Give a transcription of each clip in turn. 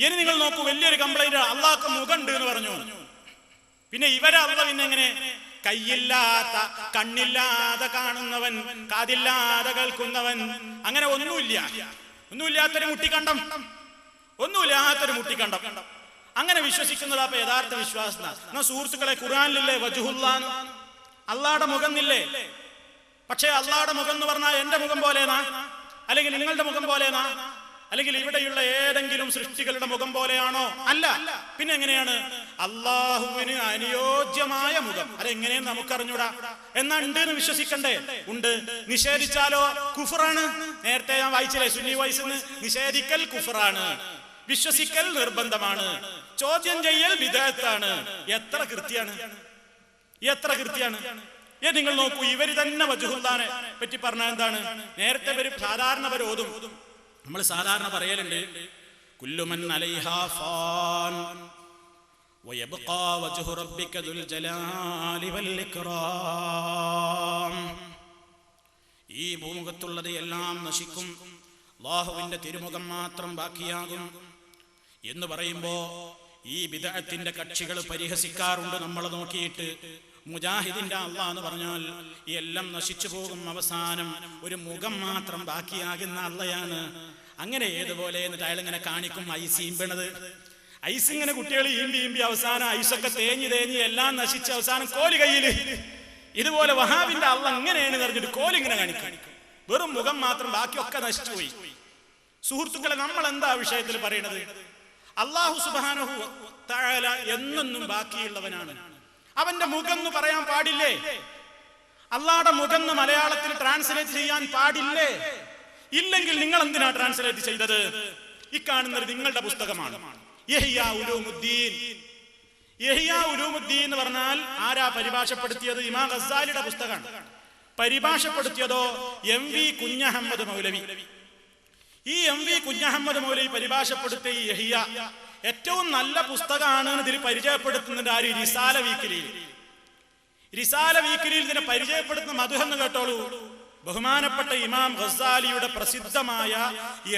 ഇനി നിങ്ങൾ നോക്കൂ, വലിയൊരു കംപ്ലൈന്റ്, അള്ളാഹ്ക്ക് മുഖമുണ്ട് എന്ന് പറഞ്ഞു. പിന്നെ ഇവരെ അള്ളാഹ് പിന്നെ എങ്ങനെ? കയ്യില്ലാത്ത, കണ്ണില്ലാതെ കാണുന്നവൻ, കാതില്ലാതെ കേൾക്കുന്നവൻ, അങ്ങനെ ഒന്നുമില്ലാത്തൊരു മുട്ടിക്കണ്ടം, ഒന്നുമില്ലാത്തൊരു മുട്ടിക്കണ്ടം, അങ്ങനെ വിശ്വസിക്കുന്നതാ അപ്പൊ യഥാർത്ഥ വിശ്വാസം. എന്നാ സുഹൃത്തുക്കളെ, ഖുർആനിലില്ലേ വജ്ഹുല്ലാഹ്, അള്ളാഹുടെ മുഖം ഇല്ലേ? പക്ഷേ അള്ളാഹുടെ മുഖം എന്ന് പറഞ്ഞാൽ എന്റെ മുഖം പോലെനാ, അല്ലെങ്കിൽ നിങ്ങളുടെ മുഖം പോലെനാ, അല്ലെങ്കിൽ ഇവിടെയുള്ള ഏതെങ്കിലും സൃഷ്ടികളുടെ മുഖം പോലെയാണോ? അല്ല. പിന്നെ എങ്ങനെയാണ്? അള്ളാഹുവിന് അനുയോജ്യമായ മുഖം. അതെങ്ങനെയെന്ന് നമുക്കറിഞ്ഞൂടാ. എന്നാ ഉണ്ട് എന്ന് വിശ്വസിക്കണ്ടേ? ഉണ്ട്. നിഷേധിച്ചാലോ കുഫറാണ്. നേരത്തെ ഞാൻ വായിച്ചില്ലേ സുന്നി വോയിസ്, നിഷേധിക്കൽ കുഫറാണ്, വിശ്വസിക്കൽ നിർബന്ധമാണ്, ചോദ്യം ചെയ്യൽ ബിദ്അത്താണ്. എത്ര കൃത്യാണ്, എത്ര കൃത്യാണ്. നിങ്ങൾ നോക്കൂ, ഇവര് തന്നെ വജ്ഹുല്ലാഹിനെ പറ്റി പറഞ്ഞാൽ എന്താണ്? നേരത്തെ സാധാരണ ഓതും, നമ്മൾ സാധാരണ പറയലുണ്ട്, കുല്ലു മൻ അലൈഹാ ഫാൻ വയബ്ഖാ വജ്ഹു റബ്ബിക ദുൽ ജലാലി വൽ ഇക്റാം. ഈ ഭൂമുഖത്തുള്ളത് എല്ലാം നശിക്കും, അല്ലാഹുവിന്റെ തിരുമുഖം മാത്രം ബാക്കിയാകും എന്ന് പറയുമ്പോ ഈ ബിദ്അത്തിന്റെ കക്ഷികൾ പരിഹസിക്കാറുണ്ട് നമ്മളെ നോക്കിയിട്ട്. മുജാഹിദിന്റെ അള്ളാഹ് എന്ന് പറഞ്ഞാൽ ഈ എല്ലാം നശിച്ചു പോകും, അവസാനം ഒരു മുഖം മാത്രം ബാക്കിയാകുന്ന അള്ളയാണ്. അങ്ങനെ ഏതുപോലെ എന്നിട്ട് അയാൾ ഇങ്ങനെ കാണിക്കും ഐസ് ഈമ്പണത്. ഐസ് ഇങ്ങനെ കുട്ടികൾ ഈമ്പി അവസാനം ഐസൊക്കെ തേഞ്ഞ് എല്ലാം നശിച്ച് അവസാനം കോല് കയ്യില്. ഇതുപോലെ വഹാബിന്റെ അള്ളാഹ് ഇങ്ങനെയാണ് പറഞ്ഞിട്ട് കോലിങ്ങനെ കാണിക്കും, വെറും മുഖം മാത്രം, ബാക്കിയൊക്കെ നശിച്ചു പോയി. സുഹൃത്തുക്കളെ, നമ്മൾ എന്താ വിഷയത്തിൽ പറയുന്നത്? അല്ലാഹു സുബ്ഹാനഹു തആല എന്നെന്നും ബാക്കിയുള്ളവനാണ്. അവന്റെ മുഖം എന്ന് പറയാൻ പാടില്ലേ? അള്ളാഹുടെ മുഖം എന്ന് മലയാളത്തിൽ ട്രാൻസ്ലേറ്റ് ചെയ്യാൻ പാടില്ലേ? ഇല്ലെങ്കിൽ നിങ്ങൾ എന്തിനാ ട്രാൻസ്ലേറ്റ് ചെയ്തത്? ഈ കാണുന്നത് നിങ്ങളുടെ പുസ്തകമാണ്, ഇഹ്യാ ഉലൂമുദ്ദീൻ. ഇഹ്യാ ഉലൂമുദ്ദീൻ എന്ന് പറഞ്ഞാൽ ആരാ പരിഭാഷപ്പെടുത്തിയത്? ഇമാം ഗസ്സാലിയുടെ പുസ്തകമാണ്. പരിഭാഷപ്പെടുത്തിയതോ MV കുഞ്ഞഹമ്മദ് മൗലവി. ഈ MV കുഞ്ഞഹമ്മദ് മൗലവി പരിഭാഷപ്പെടുത്തിയ ഈ ഇഹ്യാ ഏറ്റവും നല്ല പുസ്തകമാണ് ഇതിൽ പരിചയപ്പെടുത്തുന്നുണ്ട് ആര്? റിസാല വീക്കിലിയിൽ. റിസാല വീക്കിലിയിൽ ഇതിനെ പരിചയപ്പെടുത്തുന്ന മദ്ഹ് എന്ന് കേട്ടോളൂ. ബഹുമാനപ്പെട്ട ഇമാം ഗസ്സാലിയുടെ പ്രസിദ്ധമായ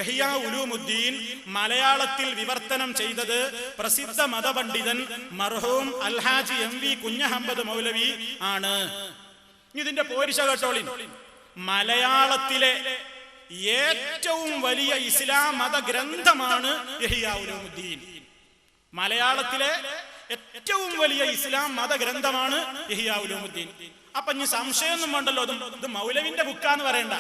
ഇഹ്യാ ഉലൂമുദ്ദീൻ മലയാളത്തിൽ വിവർത്തനം ചെയ്തത് പ്രസിദ്ധ മതപണ്ഡിതൻ മർഹൂം അൽഹാജി MV കുഞ്ഞഹമ്മദ് മൗലവി ആണ്. ഇതിന്റെ പോരിശ കേട്ടോളി. മലയാളത്തിലെ ഏറ്റവും വലിയ ഇസ്ലാം മത ഗ്രന്ഥമാണ് ഇഹ്യാ ഉലൂമുദ്ദീൻ. മലയാളത്തിലെ ഏറ്റവും വലിയ ഇസ്ലാം മത ഗ്രന്ഥമാണ് ഇഹ്യാ ഉലൂമുദ്ദീൻ. അപ്പൊ ഇനി സംശയമൊന്നും വേണ്ടല്ലോ, ഇത് മൗലവിന്റെ ബുക്കാന്ന് പറയണ്ട.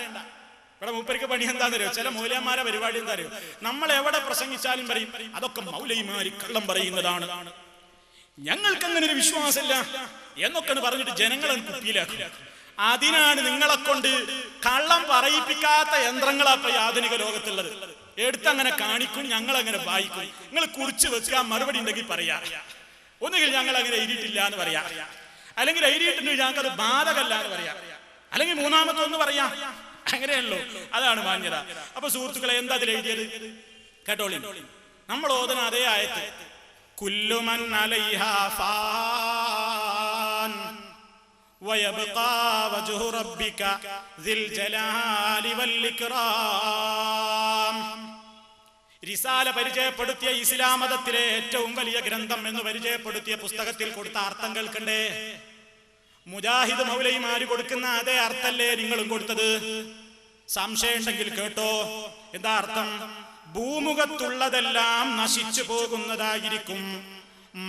ഇവിടെ മൂപ്പർക്ക് പണി എന്താന്ന് അറിയോ? ചില മൗലവിമാരെ പരിപാടി എന്താ അറിയോ? നമ്മൾ എവിടെ പ്രസംഗിച്ചാലും പറയും അതൊക്കെ മൗലവിമാര് കള്ളം പറയുന്നതാണ്, ഞങ്ങൾക്ക് അങ്ങനെ ഒരു വിശ്വാസമില്ല എന്നൊക്കെ പറഞ്ഞിട്ട് ജനങ്ങളെ കുപ്പിയിലാക്കും. അതിനാണ് നിങ്ങളെ കൊണ്ട് കള്ളം പറയിപ്പിക്കാത്ത യന്ത്രങ്ങളാ ഇപ്പൊ ആധുനിക ലോകത്തുള്ളത്. എടുത്തങ്ങനെ കാണിക്കും, ഞങ്ങൾ അങ്ങനെ വായിക്കും. നിങ്ങൾ കുറിച്ച് വെക്കുക, മറുപടി ഉണ്ടെങ്കിൽ പറയാ. ഒന്നുകിൽ ഞങ്ങൾ അങ്ങനെ എഴുതിയിട്ടില്ല എന്ന് പറയാ, അല്ലെങ്കിൽ എഴുതിയിട്ടുണ്ടെങ്കിൽ ഞങ്ങൾക്ക് അത് ബാധകല്ല എന്ന് പറയാ, അല്ലെങ്കിൽ മൂന്നാമത്തെ ഒന്ന് പറയാ. അങ്ങനെയല്ലോ, അതാണ് മാന്യത. അപ്പൊ സുഹൃത്തുക്കളെ, എന്താ അതിൽ എഴുതിയത് കേട്ടോളി. നമ്മൾ ഓതുന്ന അതേ ആയത്ത്, കുല്ലു മൻ അലൈഹാ ഫാൻ വയബ്ഖാ വജ്ഹു റബ്ബിക ദിൽ ജലാലി വൽ ഇക്റാം. റിസാല പരിചയപ്പെടുത്തിയ ഇസ്ലാം മതത്തിലെ ഏറ്റവും വലിയ ഗ്രന്ഥം എന്ന് പരിചയപ്പെടുത്തിയ പുസ്തകത്തിൽ കൊടുത്ത അർത്ഥം കേൾക്കണ്ടേ? മുജാഹിദ് മൗലവിമാര് കൊടുക്കുന്ന അതേ അർത്ഥല്ലേ നിങ്ങളും കൊടുത്തത്? സംശയം ഉണ്ടെങ്കിൽ കേട്ടോ. എന്താ അർത്ഥം? ഭൂമുഖത്തുള്ളതെല്ലാം നശിച്ചു പോകുന്നതായിരിക്കും,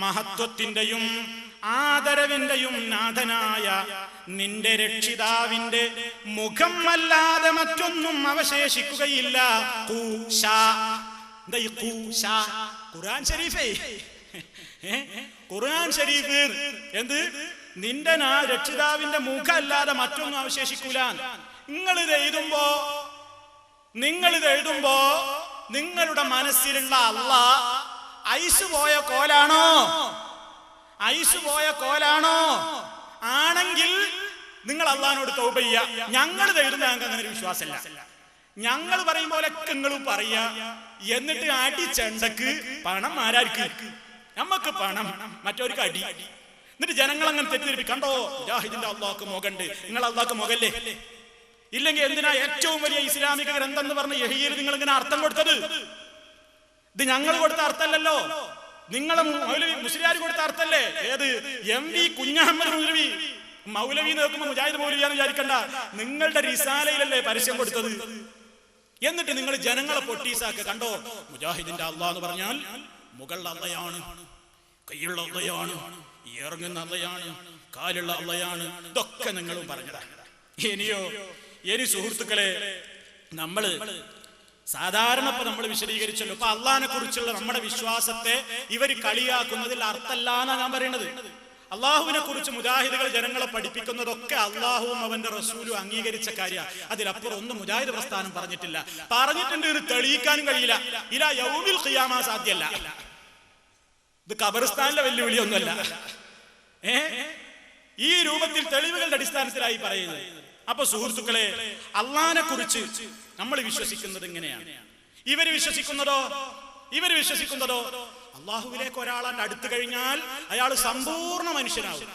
മഹത്വത്തിന്റെയും ആദരവിന്റെയും നാഥനായ നിന്റെ രക്ഷിതാവിന്റെ മുഖം അല്ലാതെ മറ്റൊന്നും അവശേഷിക്കുകയില്ല. ഖുർആൻ ഷരീഫേ, ഖുർആൻ ഷരീഫ് എന്ത്? നിന്റെ രക്ഷിതാവിന്റെ മുഖം അല്ലാതെ മറ്റൊന്നും അവശേഷിക്കൂല. നിങ്ങളിത് എഴുതുമ്പോ നിങ്ങളുടെ മനസ്സിലുള്ള അല്ലാഹ് ഐസ് പോയ കോലാണോ? ഐസ് പോയ കോലാണോ? ആണെങ്കിൽ നിങ്ങൾ അള്ളാഹിനോട് തൗബ ചെയ്യുക. ഞങ്ങൾ എഴുതുന്ന ഞങ്ങൾക്ക് അങ്ങനെ ഒരു വിശ്വാസമില്ല. ഞങ്ങൾ പറയും പോലെ നിങ്ങളും പറയാ. എന്നിട്ട് അടിച്ചണ്ടക്ക് പണം ആരാർക്ക്? നമുക്ക് പണം, മറ്റവർക്ക് അടി. എന്നിട്ട് ജനങ്ങൾ അങ്ങനെ തെറ്റിദ്ധരിപ്പി. കണ്ടോ, മുജാഹിദിന്റെ അള്ളാഹ്ക്ക് മുഖണ്ട്, നിങ്ങൾ അള്ളാഹ്ക്ക് മുഖല്ലേ? ഇല്ലെങ്കിൽ എന്തിനാ ഏറ്റവും വലിയ ഇസ്ലാമിക ഗ്രന്ഥം എന്ന് പറഞ്ഞ ഇഹ്യയിൽ നിങ്ങൾ ഇങ്ങനെ അർത്ഥം കൊടുത്തത്? ഇത് ഞങ്ങൾ കൊടുത്ത അർത്ഥമല്ലല്ലോ, നിങ്ങളെ മൗലവി മുസ്ലിയാർ കൊടുത്ത അർത്ഥല്ലേ. ഏത് MV കുഞ്ഞഹമ്മദ് മൗലവി മൗലവി നോക്കുമ്പോ മുജാഹിദ് മൗലവിയാന്ന് വിചാരിക്കണ്ട, നിങ്ങളുടെ റിസാലയിലല്ലേ പരസ്യം കൊടുത്തത്. എന്നിട്ട് നിങ്ങൾ ജനങ്ങളെ പൊട്ടീസാക്ക. കണ്ടോ, മുജാഹിദിന്റെ അള്ളാഹ് എന്ന് പറഞ്ഞാൽ മുകളിൽ അള്ളയാണ്, കൈയുള്ള അള്ളയാണ്, ഇറങ്ങുന്ന അള്ളയാണ്, കാലുള്ള അള്ളയാണ്. ഇതൊക്കെ നിങ്ങളും പറഞ്ഞതാണ്. ഇനി സുഹൃത്തുക്കളെ, നമ്മള് സാധാരണ ഇപ്പൊ നമ്മൾ വിശദീകരിച്ചല്ലോ. ഇപ്പൊ അള്ളാഹിനെ കുറിച്ചുള്ള നമ്മുടെ വിശ്വാസത്തെ ഇവര് കളിയാക്കുന്നതിൽ അർത്ഥമല്ലാന്നാ ഞാൻ പറയുന്നത്. അള്ളാഹുവിനെ കുറിച്ച് മുജാഹിദുകൾ ജനങ്ങളെ പഠിപ്പിക്കുന്നതൊക്കെ അള്ളാഹുവും അവന്റെ റസൂലും അംഗീകരിച്ച കാര്യമാണ്. അതിലപ്പുറം ഒന്നും മുജാഹിദ് പ്രസ്ഥാനം പറഞ്ഞിട്ടില്ല. പറഞ്ഞിട്ടുണ്ട്, ഇത് തെളിയിക്കാനും കഴിയില്ല. ഇലാ യൗമിൽ ഖിയാമ സാധ്യല്ല. ഇത് ഖബർസ്ഥാനിലെ വെല്ലുവിളിയൊന്നുമല്ല. ഈ രൂപത്തിൽ തെളിവുകളുടെ അടിസ്ഥാനത്തിലായി പറയുന്നത്. അപ്പൊ സുഹൃത്തുക്കളെ, അള്ളാഹിനെ കുറിച്ച് നമ്മൾ വിശ്വസിക്കുന്നത് എങ്ങനെയാണ്? ഇവര് വിശ്വസിക്കുന്നതോ അള്ളാഹുവിലേക്ക് ഒരാളാണ്ട് അടുത്തു കഴിഞ്ഞാൽ അയാൾ സമ്പൂർണ്ണ മനുഷ്യനാവും,